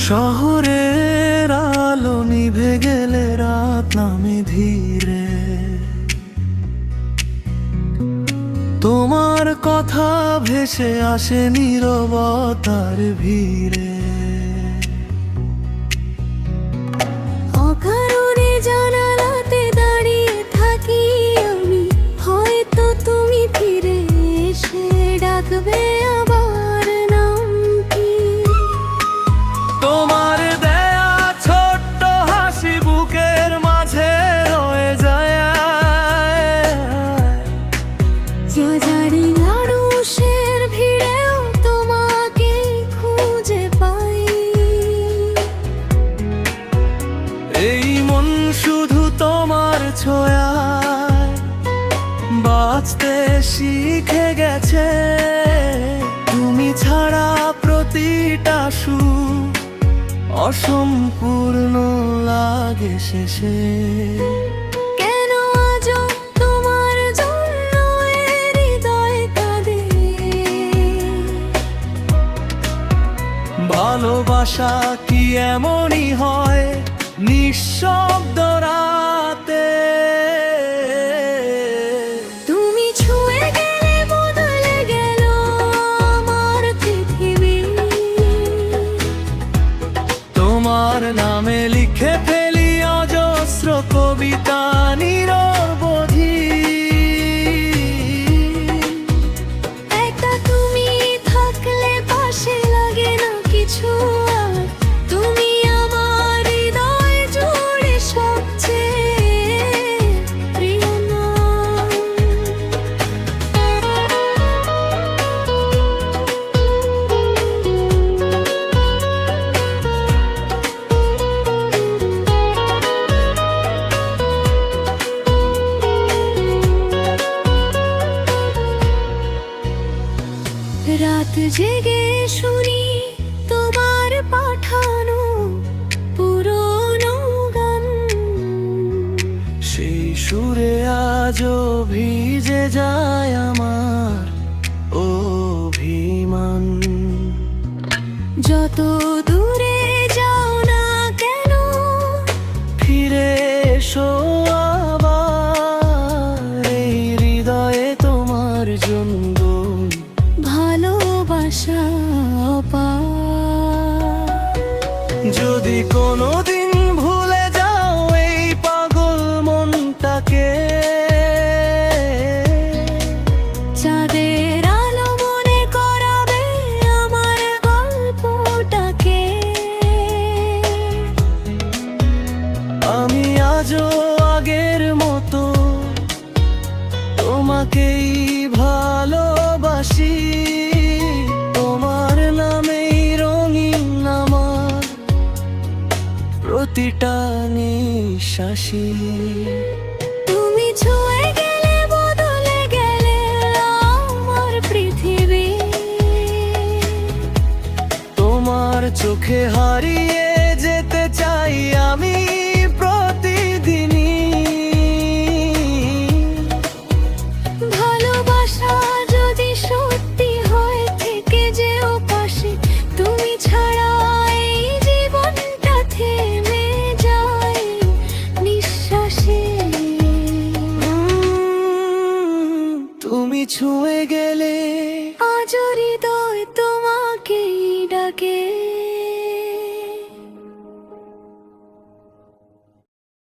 শহরের আলো নিভে গেলে রাত নামে ধীরে, তোমার কথা ভেসে আসে নীরবতার ভিড়ে। অকারণে জানালাতে দাঁড়িয়ে থাকি আমি, হয়তো তুমি ফিরে এসে ডাকবে আবার নামটি। তোমার দেয়া ছোট্ট হাসি বুকের মাঝে রয়ে যায়, হাজারি মানুষের ভিড়েও তোমাকে খুঁজে পাই। এই মন শুধু তোমার ছোঁয়ায় বাঁচতে শিখে গেছে। তুমি ছাড়া প্রতিটা সুর অসম্পূর্ণ লাগে শেষে। কেন আজও তোমার জন্য এ হৃদয় কাঁদে? ভালোবাসা কি এমনই হয় নিঃশব্দ রাতে? তুমি ছুঁয়ে গেলে বদলে গেল আমার পৃথিবী। তোমার নামে লিখে ফেলি অজস্র কবিতা নিরবধি। একটা তুমি থাকলে পাশে লাগে না কিছু আর, তুমি আমার হৃদয় জুড়ে সবচেয়ে প্রিয় নাম। রাত জেগে শুনি তোমার পাঠানো পুরনো গান, সেই সুরে আজও ভিজে যায় আমার অভিমান। যত দূরে যাও না কেন ফিরে এসো আবার, এই হৃদয়ে তোমার জন্য ভালোবাসা অপার। যদি কোনোদিন ভুলে যাও এই পাগল মনটাকে, চাঁদের আলো মনে করাবে আমার গল্পটাকে। আমি আজও আগের মতো তোমাকেই ভালোবাসি। তোমার নামেই রঙিন আমার প্রতিটা নিঃশ্বাসী। তুমি ছুঁয়ে গেলে বদলে গেলে আমার পৃথিবী। তোমার চোখে হারিয়ে যেতে চাই আমি প্রতিদিনই। ভালোবাসা যদি সত্যি হয় থেকে যেও পাশে, তুমি ছাড়া এই জীবনটা থেমে যায় নিঃশ্বাসে। তুমি ছুঁয়ে গেলে আজ হৃদয় তোমাকেই ডাকে।